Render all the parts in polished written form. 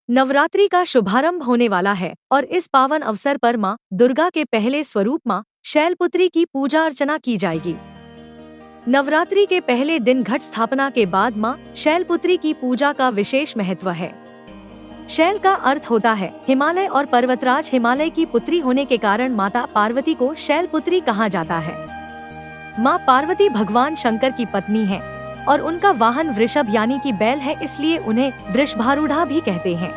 नवरात्रि का शुभारंभ होने वाला है और इस पावन अवसर पर मां दुर्गा के पहले स्वरूप मां शैलपुत्री की पूजा अर्चना की जाएगी। नवरात्रि के पहले दिन घट स्थापना के बाद मां शैलपुत्री की पूजा का विशेष महत्व है। शैल का अर्थ होता है हिमालय और पर्वतराज हिमालय की पुत्री होने के कारण माता पार्वती को शैलपुत्री कहा जाता है। मां पार्वती भगवान शंकर की पत्नी है और उनका वाहन वृषभ यानी कि बैल है, इसलिए उन्हें वृषभारूढ़ा भी कहते हैं।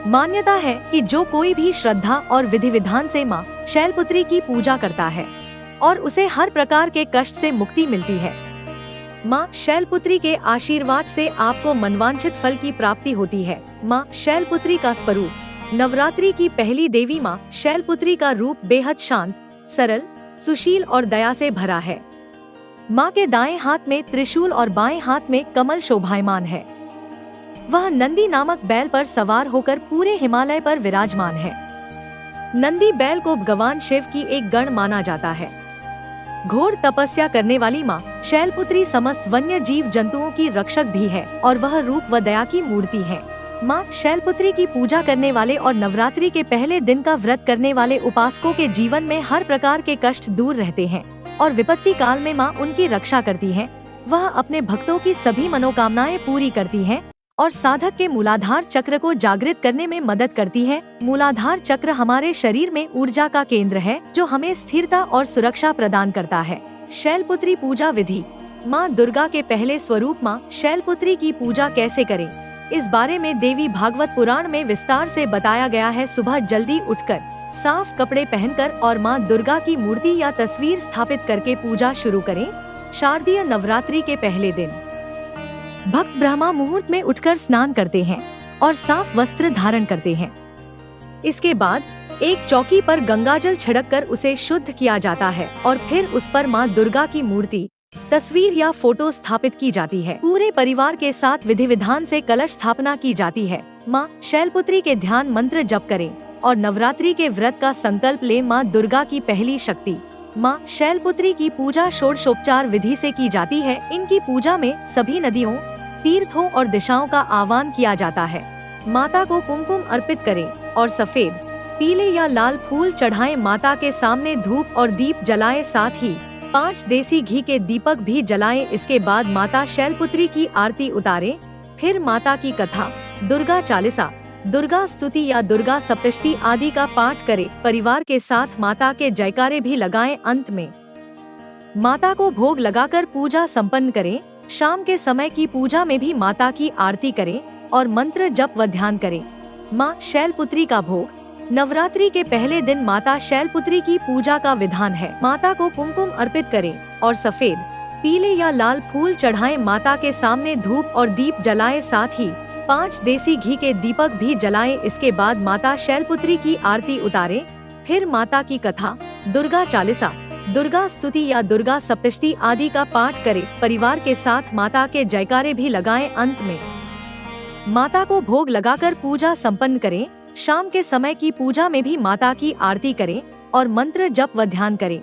मान्यता है कि जो कोई भी श्रद्धा और विधि विधान से मां शैलपुत्री की पूजा करता है और उसे हर प्रकार के कष्ट से मुक्ति मिलती है। मां शैलपुत्री के आशीर्वाद से आपको मनवांछित फल की प्राप्ति होती है। मां शैलपुत्री का स्वरूप। नवरात्रि की पहली देवी मां शैलपुत्री का रूप बेहद शांत, सरल, सुशील और दया से भरा है। मां के दाएं हाथ में त्रिशूल और बाएं हाथ में कमल शोभायमान है। वह नंदी नामक बैल पर सवार होकर पूरे हिमालय पर विराजमान है। नंदी बैल को भगवान शिव की एक गण माना जाता है। घोर तपस्या करने वाली मां शैलपुत्री समस्त वन्य जीव जंतुओं की रक्षक भी है और वह रूप व दया की मूर्ति है। मां शैलपुत्री की पूजा करने वाले और नवरात्रि के पहले दिन का व्रत करने वाले उपासकों के जीवन में हर प्रकार के कष्ट दूर रहते हैं और विपत्ति काल में मां उनकी रक्षा करती है। वह अपने भक्तों की सभी मनोकामनाएं पूरी करती है और साधक के मूलाधार चक्र को जागृत करने में मदद करती है। मूलाधार चक्र हमारे शरीर में ऊर्जा का केंद्र है जो हमें स्थिरता और सुरक्षा प्रदान करता है। शैलपुत्री पूजा विधि। मां दुर्गा के पहले स्वरूप मां शैलपुत्री की पूजा कैसे करें, इस बारे में देवी भागवत पुराण में विस्तार से बताया गया है। सुबह जल्दी उठकर साफ कपड़े पहनकर और मां दुर्गा की मूर्ति या तस्वीर स्थापित करके पूजा शुरू करें। शारदीय नवरात्रि के पहले दिन भक्त ब्रह्मा मुहूर्त में उठकर स्नान करते हैं और साफ वस्त्र धारण करते हैं। इसके बाद एक चौकी पर गंगाजल छिड़ककर उसे शुद्ध किया जाता है और फिर उस पर मां दुर्गा की मूर्ति, तस्वीर या फोटो स्थापित की जाती है। पूरे परिवार के साथ विधि विधान से कलश स्थापना की जाती है। मां शैलपुत्री के ध्यान मंत्र जप करें और नवरात्रि के व्रत का संकल्प ले। मां दुर्गा की पहली शक्ति। मां शैलपुत्री की पूजा षोडशोपचार विधि से की जाती है। इनकी पूजा में सभी नदियों, तीर्थों और दिशाओं का आह्वान किया जाता है। माता को कुमकुम अर्पित करें और सफेद, पीले या लाल फूल चढ़ाएं। माता के सामने धूप और दीप जलाएं, साथ ही 5 देसी घी के दीपक भी जलाएं। इसके बाद माता शैलपुत्री की आरती उतारें। फिर माता की कथा, दुर्गा चालीसा, दुर्गा स्तुति या दुर्गा सप्तशती आदि का पाठ करें। परिवार के साथ माता के जयकारे भी लगाएं। अंत में माता को भोग लगाकर पूजा संपन्न करें। शाम के समय की पूजा में भी माता की आरती करें और मंत्र जप व ध्यान करें। मां शैलपुत्री का भोग। नवरात्रि के पहले दिन माता शैलपुत्री की पूजा का विधान है। माता को कुमकुम अर्पित करें और सफेद, पीले या लाल फूल चढ़ाएं। माता के सामने धूप और दीप जलाएं, साथ ही 5 देसी घी के दीपक भी जलाएं। इसके बाद माता शैलपुत्री की आरती उतारें। फिर माता की कथा, दुर्गा चालीसा, दुर्गा स्तुति या दुर्गा सप्तशती आदि का पाठ करें। परिवार के साथ माता के जयकारे भी लगाएं। अंत में माता को भोग लगाकर पूजा संपन्न करें। शाम के समय की पूजा में भी माता की आरती करें और मंत्र जप व ध्यान करें।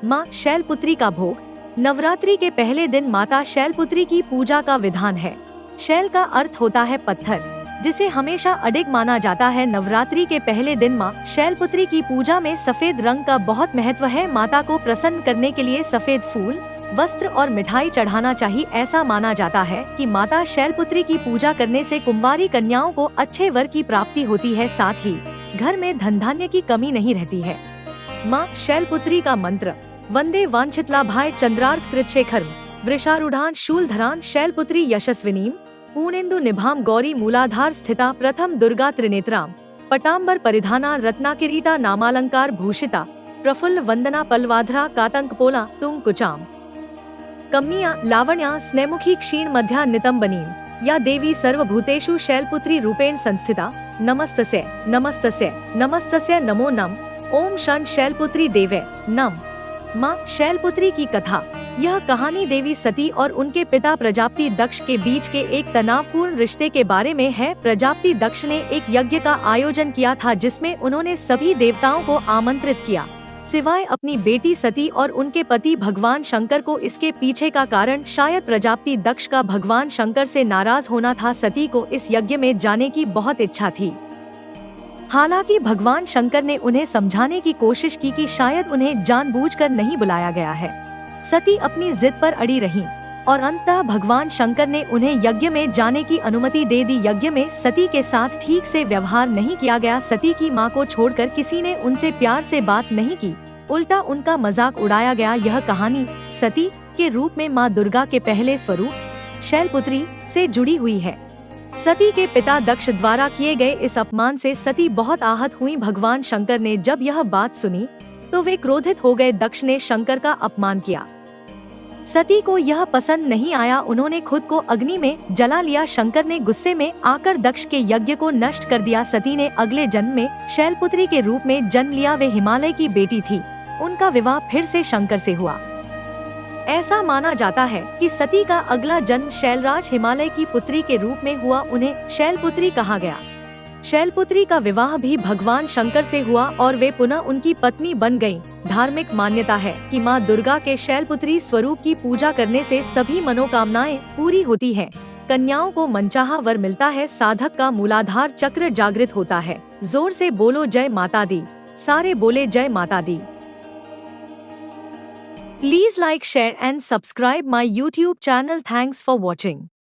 मां शैलपुत्री का भोग। नवरात्रि के पहले दिन माता शैलपुत्री की पूजा का विधान है। शैल का अर्थ होता है पत्थर, जिसे हमेशा अडिग माना जाता है। नवरात्रि के पहले दिन मां शैलपुत्री की पूजा में सफेद रंग का बहुत महत्व है। माता को प्रसन्न करने के लिए सफेद फूल, वस्त्र और मिठाई चढ़ाना चाहिए। ऐसा माना जाता है कि माता शैलपुत्री की पूजा करने से कुंवारी कन्याओं को अच्छे वर की प्राप्ति होती है, साथ ही घर में धन धान्य की कमी नहीं रहती है। मां शैलपुत्री का मंत्र, वंदे वांछितलाभाय चंद्रार्थ कृतशेखर वृषारूढ़ान शूलधरान शैलपुत्री यशस्विनीम पूर्णेन्दु निभाम गौरी मूलाधार स्थिता प्रथम दुर्गा त्रिनेत्राम पटाम्बर परिधाना रत्नाकिरीटा नामालंकार भूषिता प्रफुल्ल वंदना पल्वाधरा कातंकपोला तुंग कुचाम कम्मिया लावण्या स्नेमुखी क्षीण मध्या नितंबनीम या देवी सर्वभूतेषु शैलपुत्री रूपेण संस्थिता नमस्तस्यै नमस्तस्यै नमस्तस्यै नमो नम ओम शन शैलपुत्री देवे नम। मां शैलपुत्री की कथा। यह कहानी देवी सती और उनके पिता प्रजापति दक्ष के बीच के एक तनावपूर्ण रिश्ते के बारे में है। प्रजापति दक्ष ने एक यज्ञ का आयोजन किया था जिसमें उन्होंने सभी देवताओं को आमंत्रित किया। सिवाय अपनी बेटी सती और उनके पति भगवान शंकर को इसके पीछे का कारण शायद प्रजापति दक्ष का भगवान शंकर से नाराज होना था। सती को इस यज्ञ में जाने की बहुत इच्छा थी। हालांकि भगवान शंकर ने उन्हें समझाने की कोशिश की कि शायद उन्हें जानबूझकर नहीं बुलाया गया है। सती अपनी जिद पर अड़ी रहीं और अंततः भगवान शंकर ने उन्हें यज्ञ में जाने की अनुमति दे दी। यज्ञ में सती के साथ ठीक से व्यवहार नहीं किया गया। सती की मां को छोड़कर किसी ने उनसे प्यार से बात नहीं की, उल्टा उनका मजाक उड़ाया गया। यह कहानी सती के रूप में मां दुर्गा के पहले स्वरूप शैलपुत्री से जुड़ी हुई है। सती के पिता दक्ष द्वारा किए गए इस अपमान से सती बहुत आहत हुई। भगवान शंकर ने जब यह बात सुनी तो वे क्रोधित हो गए। दक्ष ने शंकर का अपमान किया। सती को यह पसंद नहीं आया, उन्होंने खुद को अग्नि में जला लिया। शंकर ने गुस्से में आकर दक्ष के यज्ञ को नष्ट कर दिया। सती ने अगले जन्म में शैलपुत्री के रूप में जन्म लिया। वे हिमालय की बेटी थी। उनका विवाह फिर से शंकर से हुआ। ऐसा माना जाता है कि सती का अगला जन्म शैलराज हिमालय की पुत्री के रूप में हुआ। उन्हें शैलपुत्री कहा गया। शैलपुत्री का विवाह भी भगवान शंकर से हुआ और वे पुनः उनकी पत्नी बन गईं। धार्मिक मान्यता है कि मां दुर्गा के शैलपुत्री स्वरूप की पूजा करने से सभी मनोकामनाएं पूरी होती हैं। कन्याओं को मनचाहा वर मिलता है। साधक का मूलाधार चक्र जागृत होता है। जोर से बोलो जय माता दी। सारे बोले जय माता दी। Please like, share and subscribe my YouTube channel. Thanks for watching.